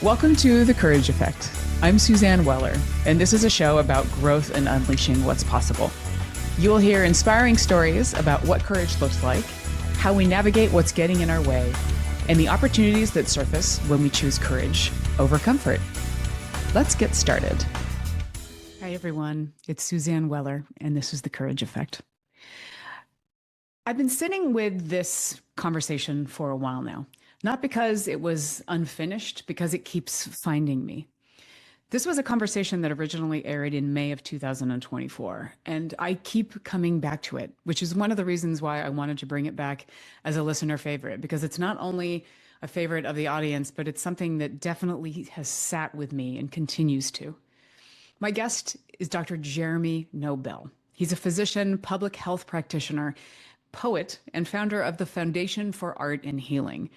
Welcome to The Courage Effect. I'm Suzanne Weller, and this is a show about growth and unleashing what's possible. You will hear inspiring stories about what courage looks like, how we navigate what's getting in our way, and the opportunities that surface when we choose courage over comfort. Let's get started. Hi, everyone. It's Suzanne Weller, and this is The Courage Effect. I've been sitting with this conversation for a while now, not because it was unfinished, because it keeps finding me. This was a conversation that originally aired in May of 2024, and I keep coming back to it, which is one of the reasons why I wanted to bring it back as a listener favorite, because it's not only a favorite of the audience, but it's something that definitely has sat with me and continues to. My guest is Dr. Jeremy Nobel. He's a physician, public health practitioner, poet, and founder of the Foundation for Art and Healing.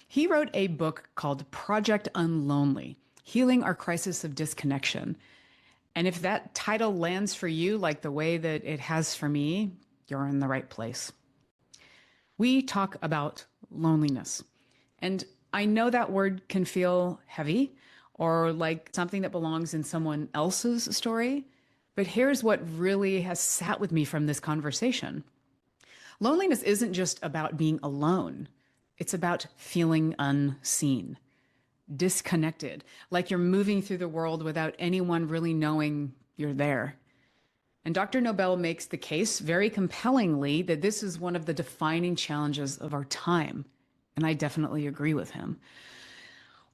He wrote a book called Project Unlonely, Healing Our Crisis of Disconnection. And if that title lands for you like the way that it has for me, you're in the right place. We talk about loneliness. And I know that word can feel heavy or like something that belongs in someone else's story, but here's what really has sat with me from this conversation. Loneliness isn't just about being alone. It's about feeling unseen, disconnected, like you're moving through the world without anyone really knowing you're there. And Dr. Nobel makes the case very compellingly that this is one of the defining challenges of our time. And I definitely agree with him.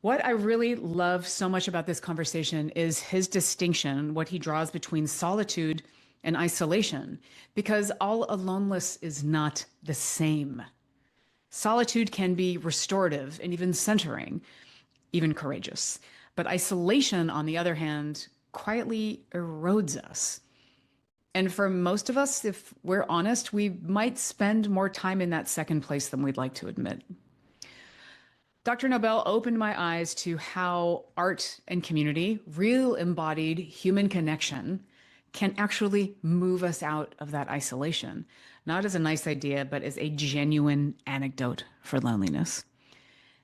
What I really love so much about this conversation is his distinction, what he draws between solitude and isolation, because all aloneness is not the same. Solitude can be restorative and even centering, even courageous. But isolation, on the other hand, quietly erodes us. And for most of us, if we're honest, we might spend more time in that second place than we'd like to admit. Dr. Nobel opened my eyes to how art and community, real embodied human connection, can actually move us out of that isolation, not as a nice idea, but as a genuine antidote for loneliness.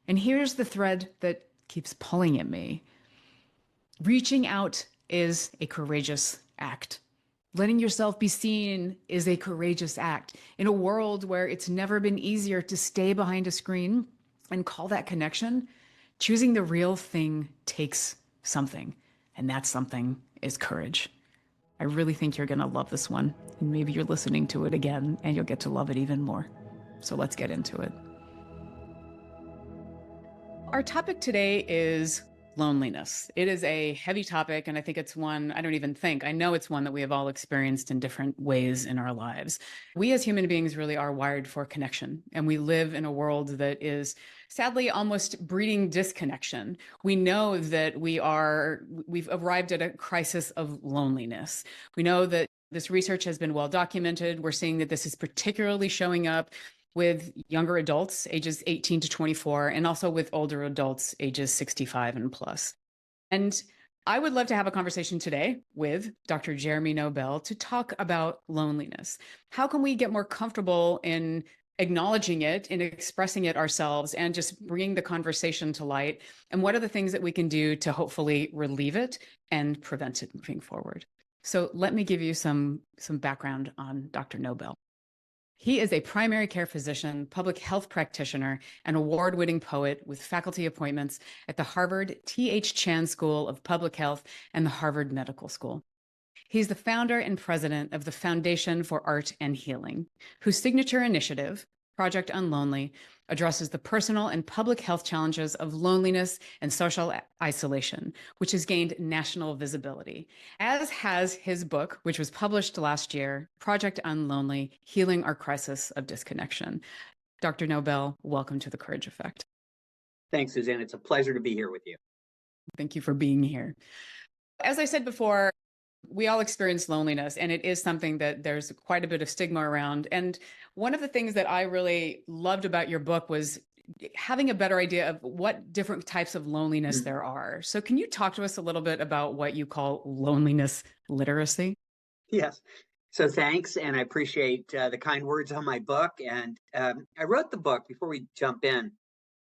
And here's the thread that keeps pulling at me. Reaching out is a courageous act. Letting yourself be seen is a courageous act. In a world where it's never been easier to stay behind a screen and call that connection, choosing the real thing takes something, and that something is courage. I really think you're going to love this one, and maybe you're listening to it again and you'll get to love it even more. So let's get into it. Our topic today is loneliness. It is a heavy topic, and I think it's one, I know it's one that we have all experienced in different ways in our lives. We as human beings really are wired for connection, and we live in a world that is sadly almost breeding disconnection. We know that we've arrived at a crisis of loneliness. We know that this research has been well documented. We're seeing that this is particularly showing up with younger adults, ages 18 to 24, and also with older adults, ages 65 and plus. And I would love to have a conversation today with Dr. Jeremy Nobel to talk about loneliness. How can we get more comfortable in acknowledging it, in expressing it ourselves, and just bringing the conversation to light? And what are the things that we can do to hopefully relieve it and prevent it moving forward? So let me give you some background on Dr. Nobel. He is a primary care physician, public health practitioner, and award-winning poet with faculty appointments at the Harvard T.H. School of Public Health and the Harvard Medical School. He's the founder and president of the Foundation for Art and Healing, whose signature initiative, Project Unlonely, addresses the personal and public health challenges of loneliness and social isolation, which has gained national visibility, as has his book, which was published last year, Project Unlonely, Healing Our Crisis of Disconnection. Dr. Nobel, welcome to The Courage Effect. Thanks, Suzanne. It's a pleasure to be here with you. Thank you for being here. As I said before, we all experience loneliness, and it is something that there's quite a bit of stigma around. And one of the things that I really loved about your book was having a better idea of what different types of loneliness there are. So can you talk to us a little bit about what you call loneliness literacy? Yes. So thanks, and I appreciate the kind words on my book. And I wrote the book, before we jump in,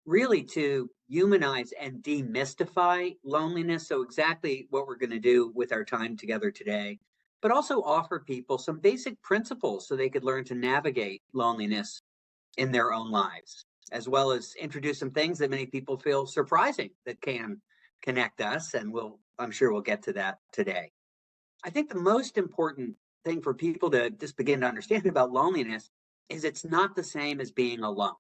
really to humanize and demystify loneliness. So, exactly what we're going to do with our time together today, but also offer people some basic principles so they could learn to navigate loneliness in their own lives, as well as introduce some things that many people feel surprising that can connect us. And I'm sure we'll get to that today. I think the most important thing for people to just begin to understand about loneliness is it's not the same as being alone.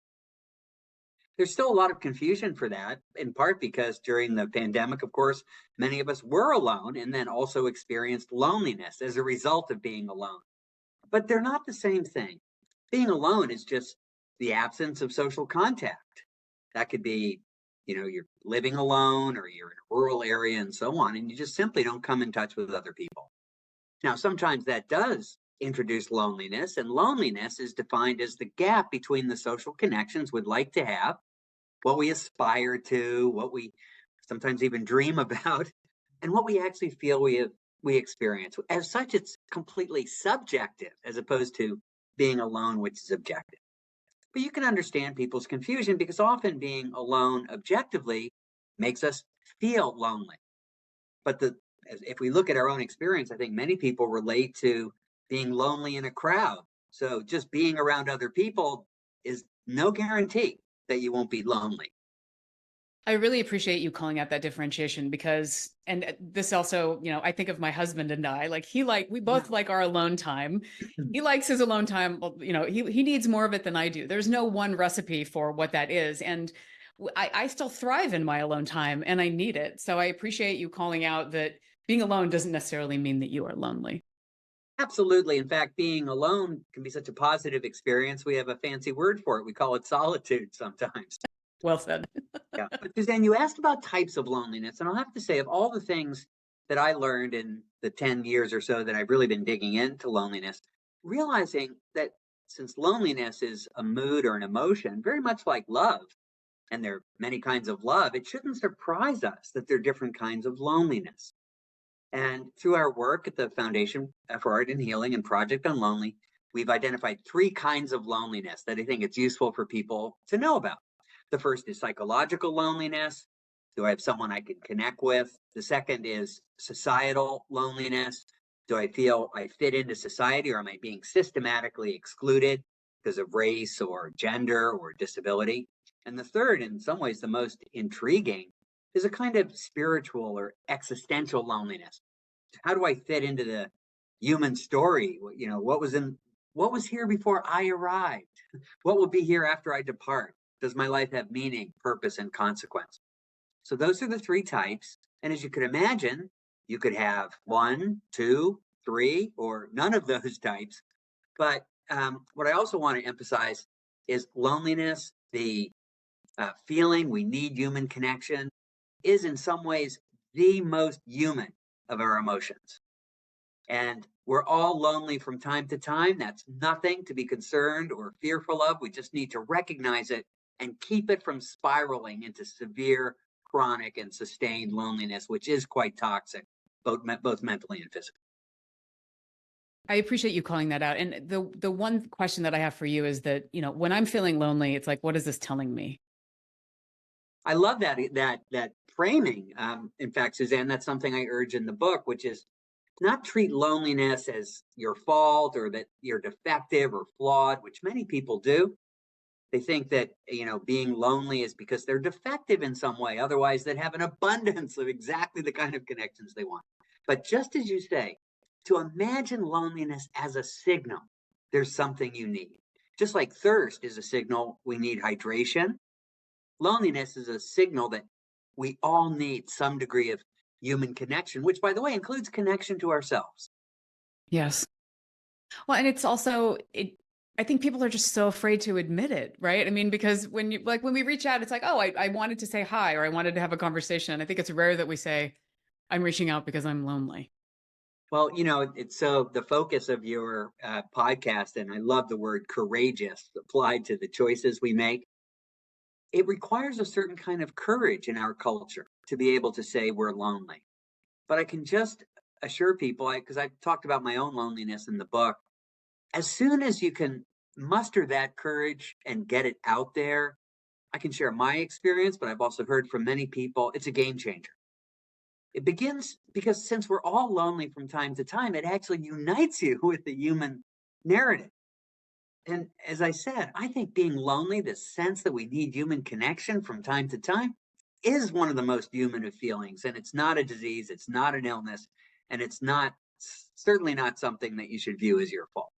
There's still a lot of confusion for that, in part because during the pandemic, of course, many of us were alone and then also experienced loneliness as a result of being alone. But they're not the same thing. Being alone is just the absence of social contact. That could be, you're living alone or you're in a rural area and so on, and you just simply don't come in touch with other people. Now, sometimes that does introduce loneliness, and loneliness is defined as the gap between the social connections we'd like to have, what we aspire to, what we sometimes even dream about, and what we actually feel we experience. As such, it's completely subjective as opposed to being alone, which is objective. But you can understand people's confusion because often being alone objectively makes us feel lonely. But if we look at our own experience, I think many people relate to being lonely in a crowd. So just being around other people is no guarantee that you won't be lonely. I really appreciate you calling out that differentiation because, and this also, I think of my husband and I, we both like our alone time. He likes his alone time. He needs more of it than I do. There's no one recipe for what that is. And I still thrive in my alone time and I need it. So I appreciate you calling out that being alone doesn't necessarily mean that you are lonely. Absolutely. In fact, being alone can be such a positive experience. We have a fancy word for it. We call it solitude sometimes. Well said. Yeah. But Suzanne, you asked about types of loneliness. And I'll have to say, of all the things that I learned in the 10 years or so that I've really been digging into loneliness, realizing that since loneliness is a mood or an emotion, very much like love, and there are many kinds of love, it shouldn't surprise us that there are different kinds of loneliness. And through our work at the Foundation for Art and Healing and Project Unlonely, we've identified three kinds of loneliness that I think it's useful for people to know about. The first is psychological loneliness. Do I have someone I can connect with? The second is societal loneliness. Do I feel I fit into society or am I being systematically excluded because of race or gender or disability? And the third, in some ways, the most intriguing, is a kind of spiritual or existential loneliness. How do I fit into the human story? What was here before I arrived? What will be here after I depart? Does my life have meaning, purpose, and consequence? So those are the three types. And as you could imagine, you could have one, two, three, or none of those types. But what I also want to emphasize is loneliness, the feeling we need human connection, is in some ways the most human of our emotions. And we're all lonely from time to time. That's nothing to be concerned or fearful of. We just need to recognize it and keep it from spiraling into severe, chronic, and sustained loneliness, which is quite toxic, both mentally and physically. I appreciate you calling that out. And the one question that I have for you is that, when I'm feeling lonely, it's like, what is this telling me? I love that framing. In fact, Suzanne, that's something I urge in the book, which is not treat loneliness as your fault or that you're defective or flawed, which many people do. They think that, being lonely is because they're defective in some way. Otherwise, they'd have an abundance of exactly the kind of connections they want. But just as you say, to imagine loneliness as a signal, there's something you need. Just like thirst is a signal we need hydration, loneliness is a signal that we all need some degree of human connection, which, by the way, includes connection to ourselves. Yes. Well, and it's also, I think people are just so afraid to admit it, right? I mean, because when we reach out, it's like, oh, I wanted to say hi, or I wanted to have a conversation. I think it's rare that we say, I'm reaching out because I'm lonely. Well, it's so the focus of your podcast, and I love the word courageous applied to the choices we make. It requires a certain kind of courage in our culture to be able to say we're lonely. But I can just assure people, because I've talked about my own loneliness in the book, as soon as you can muster that courage and get it out there, I can share my experience, but I've also heard from many people, it's a game changer. It begins because since we're all lonely from time to time, it actually unites you with the human narrative. And as I said, I think being lonely, the sense that we need human connection from time to time, is one of the most human of feelings. And it's not a disease, it's not an illness, and it's not certainly not something that you should view as your fault.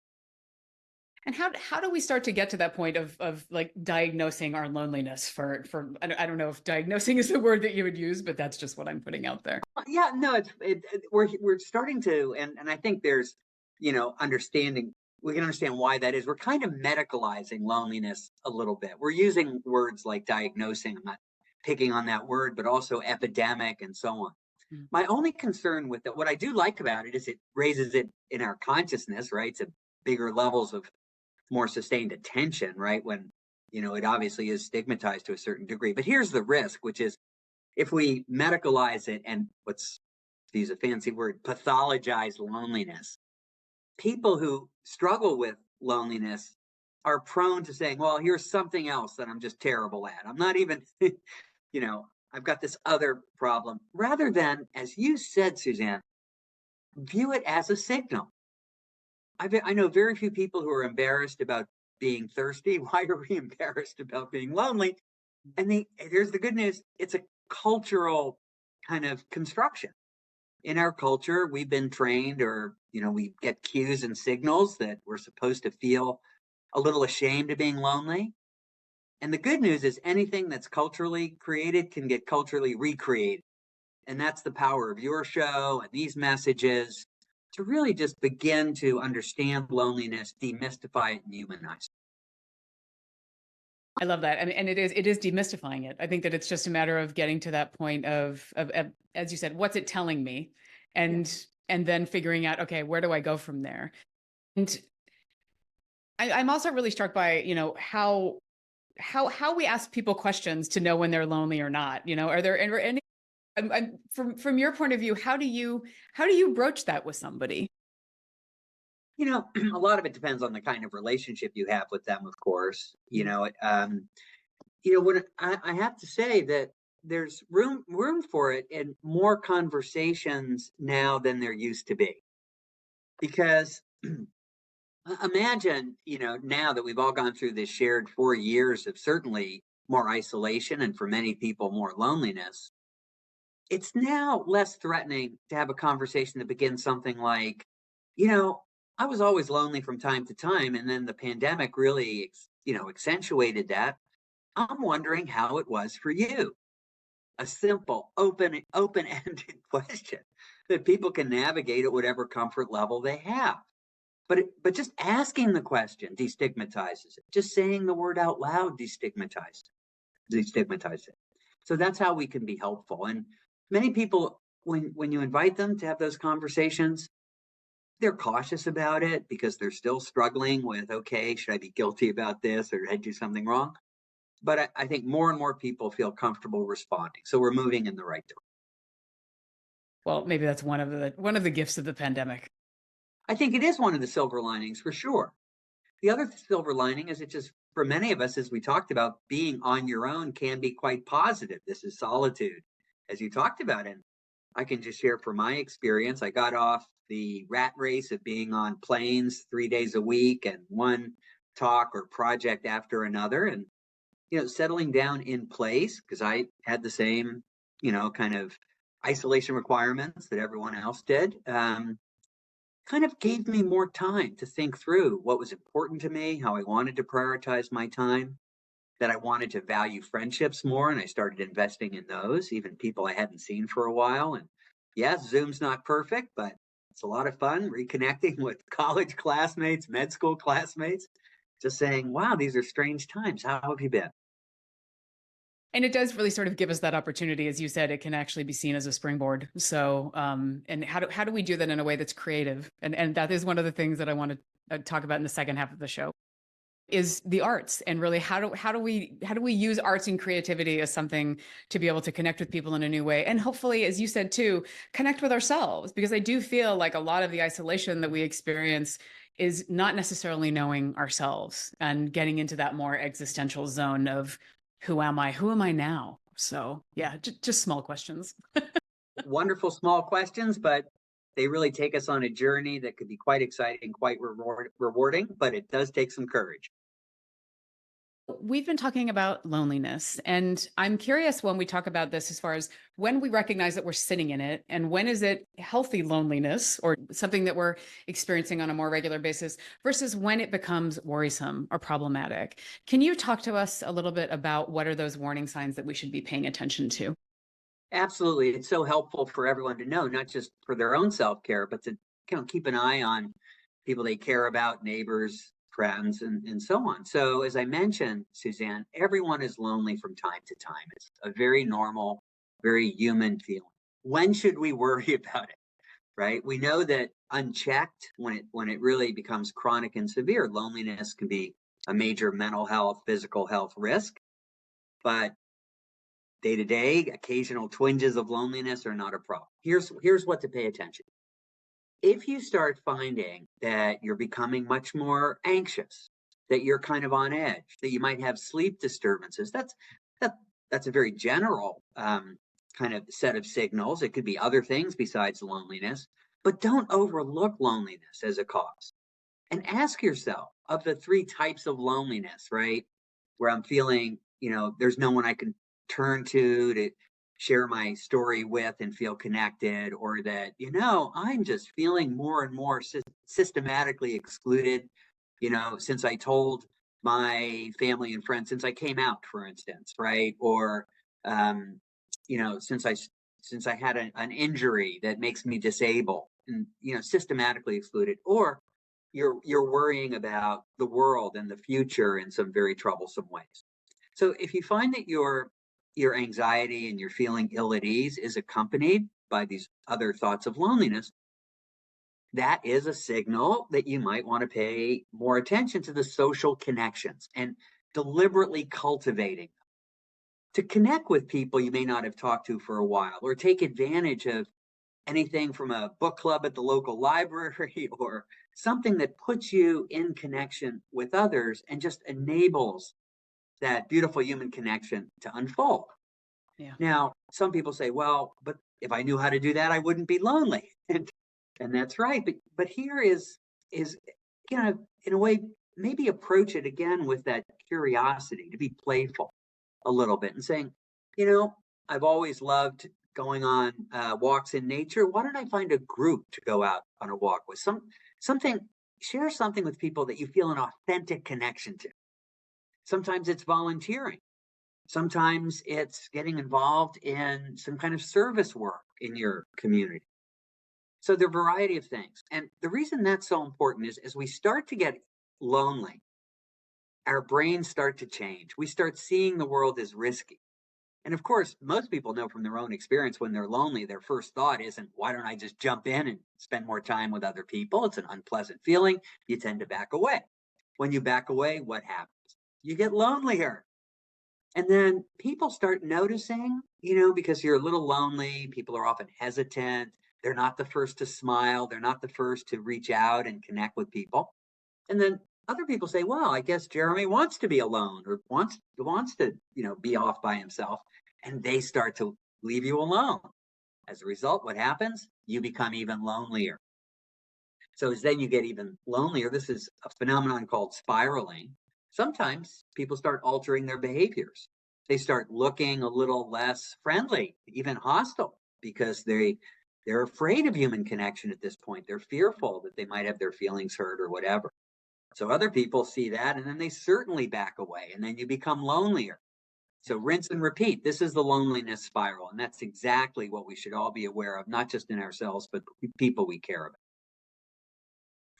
And how do we start to get to that point of like diagnosing our loneliness for I don't know if diagnosing is the word that you would use, but that's just what I'm putting out there. Yeah, no, we're starting to, and I think there's, understanding. We can understand why that is. We're kind of medicalizing loneliness a little bit. We're using words like diagnosing. I'm not picking on that word, but also epidemic and so on. Mm. My only concern with it, what I do like about it, is it raises it in our consciousness, right, to bigger levels of more sustained attention, right? When it obviously is stigmatized to a certain degree. But here's the risk, which is if we medicalize it and what's, to use a fancy word, pathologize loneliness, people who struggle with loneliness are prone to saying, well, here's something else that I'm just terrible at. I'm not even, I've got this other problem. Rather than, as you said, Suzanne, view it as a signal. I know very few people who are embarrassed about being thirsty. Why are we embarrassed about being lonely? And here's the good news, it's a cultural kind of construction. In our culture, we've been trained, or we get cues and signals that we're supposed to feel a little ashamed of being lonely. And the good news is anything that's culturally created can get culturally recreated. And that's the power of your show and these messages, to really just begin to understand loneliness, demystify it, and humanize it. I love that. I mean, and it is demystifying it. I think that it's just a matter of getting to that point of as you said, what's it telling me? Yeah. And then figuring out, okay, where do I go from there? And I'm also really struck by, how we ask people questions to know when they're lonely or not. Are there any from your point of view, how do you broach that with somebody? A lot of it depends on the kind of relationship you have with them, of course. What I have to say that there's room for it in more conversations now than there used to be. Because imagine, now that we've all gone through this shared 4 years of certainly more isolation and for many people more loneliness, it's now less threatening to have a conversation that begins something like, you know, I was always lonely from time to time, and then the pandemic really, accentuated that. I'm wondering how it was for you. A simple, open-ended question that people can navigate at whatever comfort level they have. But just asking the question destigmatizes it. Just saying the word out loud destigmatizes it. So that's how we can be helpful. And many people, when you invite them to have those conversations, they're cautious about it because they're still struggling with, okay, should I be guilty about this, or did I do something wrong? But I think more and more people feel comfortable responding. So we're moving in the right direction. Well, maybe that's one of the gifts of the pandemic. I think it is one of the silver linings for sure. The other silver lining is, it just, for many of us, as we talked about, being on your own can be quite positive. This is solitude, as you talked about. And I can just share from my experience. I got off the rat race of being on planes 3 days a week and one talk or project after another. And, settling down in place, because I had the same, kind of isolation requirements that everyone else did. Kind of gave me more time to think through what was important to me, how I wanted to prioritize my time, that I wanted to value friendships more. And I started investing in those, even people I hadn't seen for a while. And yes, Zoom's not perfect, but it's a lot of fun reconnecting with college classmates, med school classmates, just saying, wow, these are strange times. How have you been? And it does really sort of give us that opportunity. As you said, it can actually be seen as a springboard. So, and how do we do that in a way that's creative? And that is one of the things that I want to talk about in the second half of the show, is the arts. And really, how do we use arts and creativity as something to be able to connect with people in a new way? And hopefully, as you said too, connect with ourselves, because I do feel like a lot of the isolation that we experience is not necessarily knowing ourselves and getting into that more existential zone of Who am I? Who am I now? So yeah, just small questions. Wonderful small questions, but they really take us on a journey that could be quite exciting, quite rewarding, but it does take some courage. We've been talking about loneliness, and I'm curious when we talk about this as far as when we recognize that we're sitting in it, and when is it healthy loneliness or something that we're experiencing on a more regular basis versus when it becomes worrisome or problematic. Can you talk to us a little bit about what are those warning signs that we should be paying attention to? Absolutely. It's so helpful for everyone to know, not just for their own self-care, but to keep an eye on people they care about, neighbors, friends, and so on. So as I mentioned, Suzanne, everyone is lonely from time to time. It's a very normal, very human feeling. When should we worry about it? Right? We know that unchecked, when it really becomes chronic and severe, loneliness can be a major mental health, physical health risk. But day to day, occasional twinges of loneliness are not a problem. Here's what to pay attention. If you start finding that you're becoming much more anxious, that you're kind of on edge, that you might have sleep disturbances, that that's a very general kind of set of signals. It could be other things besides loneliness, but don't overlook loneliness as a cause. And ask yourself, of the three types of loneliness, right? Where I'm feeling, there's no one I can turn to share my story with and feel connected, or that, I'm just feeling more and more systematically excluded, since I told my family and friends, since I came out, for instance, right? Or, um, since I had an injury that makes me disabled and, systematically excluded. Or you're worrying about the world and the future in some very troublesome ways. So if you find that your anxiety and your feeling ill at ease is accompanied by these other thoughts of loneliness, that is a signal that you might want to pay more attention to the social connections and deliberately cultivating to connect with people you may not have talked to for a while, or take advantage of anything from a book club at the local library or something that puts you in connection with others and just enables that beautiful human connection to unfold. Yeah. Now, some people say, well, but if I knew how to do that, I wouldn't be lonely. And that's right. But here is in a way, maybe approach it again with that curiosity, to be playful a little bit and saying, you know, I've always loved going on walks in nature. Why don't I find a group to go out on a walk with? Something, share something with people that you feel an authentic connection to. Sometimes it's volunteering. Sometimes it's getting involved in some kind of service work in your community. So there are a variety of things. And the reason that's so important is as we start to get lonely, our brains start to change. We start seeing the world as risky. And of course, most people know from their own experience, when they're lonely, their first thought isn't, why don't I just jump in and spend more time with other people? It's an unpleasant feeling. You tend to back away. When you back away, what happens? You get lonelier. And then people start noticing, because you're a little lonely, people are often hesitant. They're not the first to smile. They're not the first to reach out and connect with people. And then other people say, well, I guess Jeremy wants to be alone, or wants to, be off by himself. And they start to leave you alone. As a result, what happens? You become even lonelier. So as then you get even lonelier, this is a phenomenon called spiraling. Sometimes people start altering their behaviors. They start looking a little less friendly, even hostile, because they're afraid of human connection at this point. They're fearful that they might have their feelings hurt or whatever. So other people see that and then they certainly back away, and then you become lonelier. So rinse and repeat. This is the loneliness spiral. And that's exactly what we should all be aware of, not just in ourselves, but people we care about.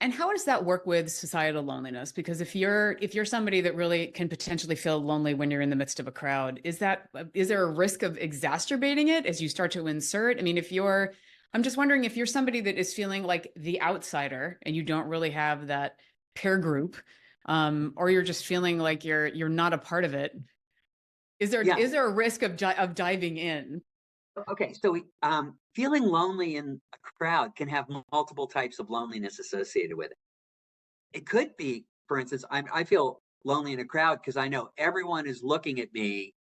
And how does that work with societal loneliness? Because if you're somebody that really can potentially feel lonely when you're in the midst of a crowd, is there a risk of exacerbating it as you start to insert? I mean, I'm just wondering if you're somebody that is feeling like the outsider and you don't really have that peer group, or you're just feeling like you're not a part of it. Is there Yeah. is there a risk of diving in? Okay. So feeling lonely in a crowd can have multiple types of loneliness associated with it. It could be, for instance, I feel lonely in a crowd because I know everyone is looking at me.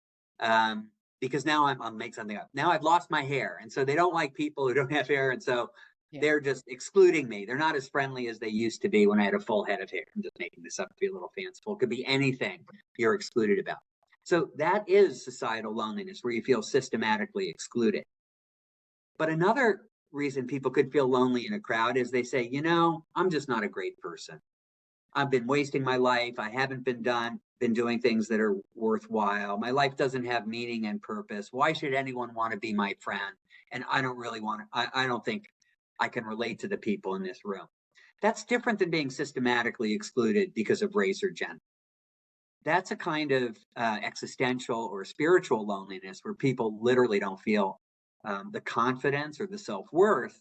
Because now I'll make something up. Now I've lost my hair. And so they don't like people who don't have hair. And so they're just excluding me. They're not as friendly as they used to be when I had a full head of hair. I'm just making this up to be a little fanciful. It could be anything you're excluded about. So that is societal loneliness, where you feel systematically excluded. But another reason people could feel lonely in a crowd is they say, I'm just not a great person. I've been wasting my life. I haven't been doing things that are worthwhile. My life doesn't have meaning and purpose. Why should anyone want to be my friend? And I don't really want to, I don't think I can relate to the people in this room. That's different than being systematically excluded because of race or gender. That's a kind of existential or spiritual loneliness where people literally don't feel the confidence or the self-worth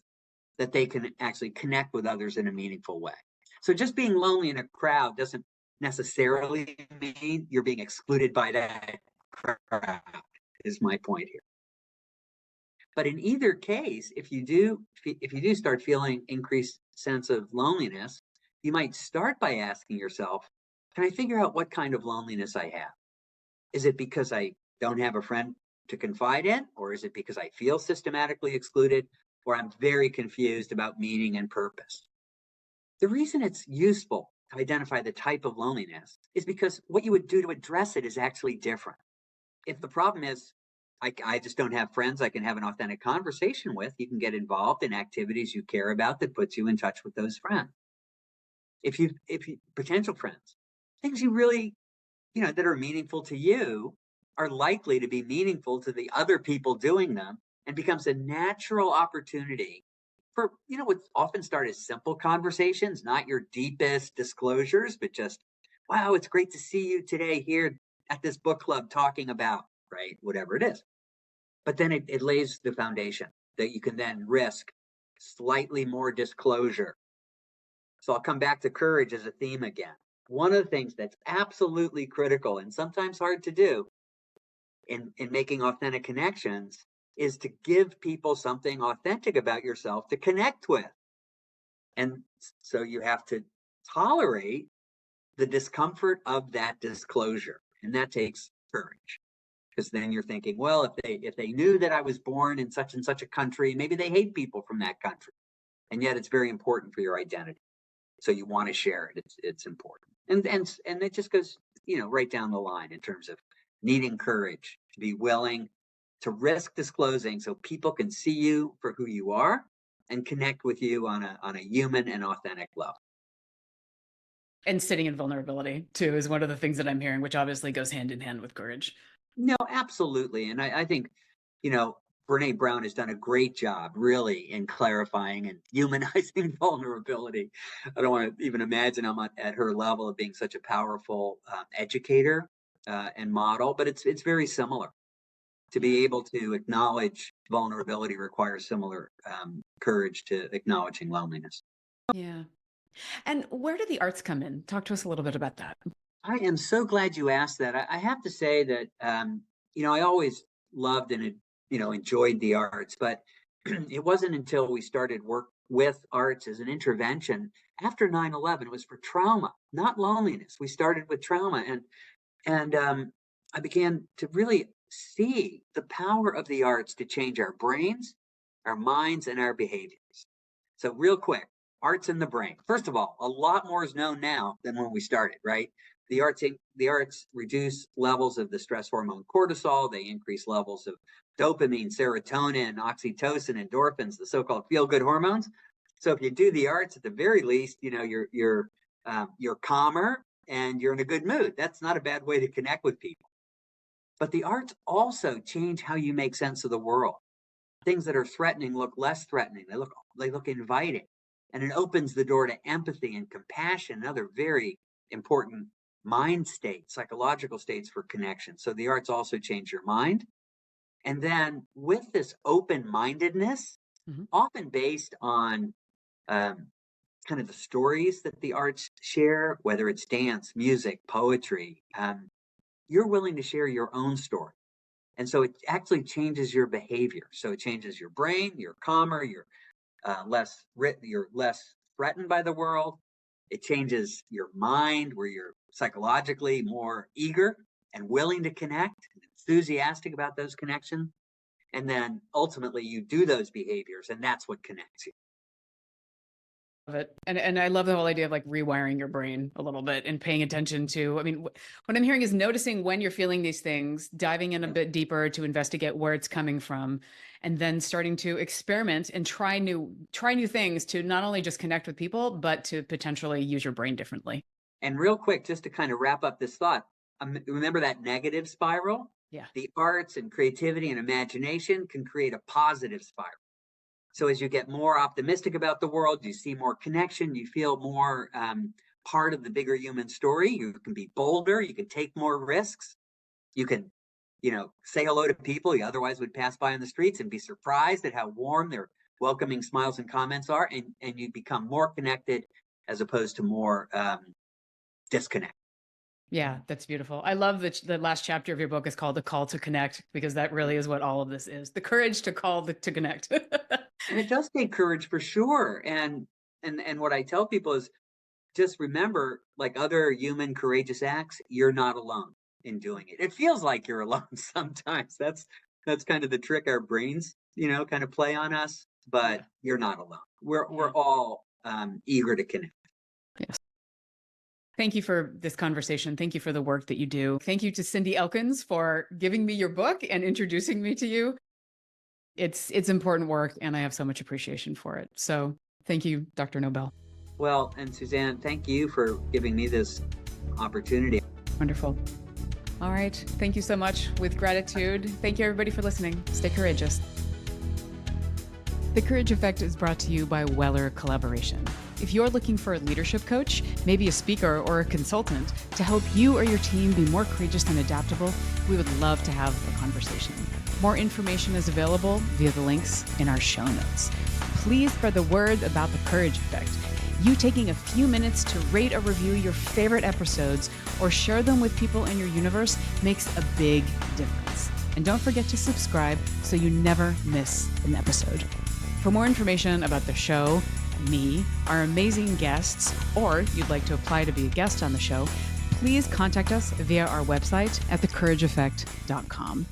that they can actually connect with others in a meaningful way. So just being lonely in a crowd doesn't necessarily mean you're being excluded by that crowd, is my point here. But in either case, if you do start feeling increased sense of loneliness, you might start by asking yourself, can I figure out what kind of loneliness I have? Is it because I don't have a friend to confide in? Or is it because I feel systematically excluded? Or I'm very confused about meaning and purpose? The reason it's useful to identify the type of loneliness is because what you would do to address it is actually different. If the problem is, I just don't have friends I can have an authentic conversation with, you can get involved in activities you care about that puts you in touch with those friends. If you potential friends, things you really, that are meaningful to you are likely to be meaningful to the other people doing them, and becomes a natural opportunity for, what often start as simple conversations, not your deepest disclosures, but just, wow, it's great to see you today here at this book club talking about, right, whatever it is. But then it lays the foundation that you can then risk slightly more disclosure. So I'll come back to courage as a theme again. One of the things that's absolutely critical and sometimes hard to do in making authentic connections is to give people something authentic about yourself to connect with. And so you have to tolerate the discomfort of that disclosure. And that takes courage. Because then you're thinking, well, if they knew that I was born in such and such a country, maybe they hate people from that country. And yet it's very important for your identity. So you want to share it. It's important. And it just goes, right down the line in terms of needing courage to be willing to risk disclosing so people can see you for who you are and connect with you on a human and authentic level. And sitting in vulnerability too is one of the things that I'm hearing, which obviously goes hand in hand with courage. No, absolutely. And I think, Brene Brown has done a great job really in clarifying and humanizing vulnerability. I don't want to even imagine I'm at her level of being such a powerful educator and model, but it's very similar. To be able to acknowledge vulnerability requires similar courage to acknowledging loneliness. Yeah. And where do the arts come in? Talk to us a little bit about that. I am so glad you asked that. I have to say that, I always loved and, enjoyed the arts, but it wasn't until we started work with arts as an intervention after 9/11. It was for trauma, not loneliness. We started with trauma, and I began to really see the power of the arts to change our brains, our minds, and our behaviors. So real quick, arts in the brain. First of all, a lot more is known now than when we started, right? The arts reduce levels of the stress hormone cortisol. They increase levels of dopamine, serotonin, oxytocin, endorphins, the so-called feel-good hormones. So if you do the arts, at the very least, you're calmer and you're in a good mood. That's not a bad way to connect with people. But the arts also change how you make sense of the world. Things that are threatening look less threatening. They look inviting. And it opens the door to empathy and compassion and other very important mind states, psychological states for connection. So the arts also change your mind. And then with this open-mindedness, often based on kind of the stories that the arts share, whether it's dance, music, poetry, you're willing to share your own story. And so it actually changes your behavior. So it changes your brain, you're calmer, you're less threatened by the world. It changes your mind, where you're psychologically more eager and willing to connect, and enthusiastic about those connections. And then ultimately you do those behaviors, and that's what connects you. Love it. And I love the whole idea of like rewiring your brain a little bit and paying attention to, I mean, what I'm hearing is noticing when you're feeling these things, diving in a bit deeper to investigate where it's coming from, and then starting to experiment and try new things to not only just connect with people, but to potentially use your brain differently. And real quick, just to kind of wrap up this thought, remember that negative spiral? Yeah. The arts and creativity and imagination can create a positive spiral. So as you get more optimistic about the world, you see more connection, you feel more part of the bigger human story. You can be bolder, you can take more risks, you can, say hello to people you otherwise would pass by on the streets and be surprised at how warm their welcoming smiles and comments are, and you become more connected as opposed to more disconnected. Yeah, that's beautiful. I love that the last chapter of your book is called The Call to Connect, because that really is what all of this is. The courage to to connect. And it does take courage for sure. And what I tell people is just remember, like other human courageous acts, you're not alone in doing it. It feels like you're alone sometimes. That's kind of the trick our brains, kind of play on us, but you're not alone. We're all eager to connect. Yes. Thank you for this conversation. Thank you for the work that you do. Thank you to Cindy Elkins for giving me your book and introducing me to you. It's important work, and I have so much appreciation for it. So thank you, Dr. Nobel. Well, and Suzanne, thank you for giving me this opportunity. Wonderful. All right. Thank you so much. With gratitude. Thank you, everybody, for listening. Stay courageous. The Courage Effect is brought to you by Weller Collaboration. If you're looking for a leadership coach, maybe a speaker or a consultant to help you or your team be more courageous and adaptable, we would love to have a conversation. More information is available via the links in our show notes. Please spread the word about the Courage Effect. You taking a few minutes to rate or review your favorite episodes or share them with people in your universe makes a big difference. And don't forget to subscribe so you never miss an episode. For more information about the show, me, our amazing guests, or you'd like to apply to be a guest on the show, please contact us via our website at thecourageeffect.com.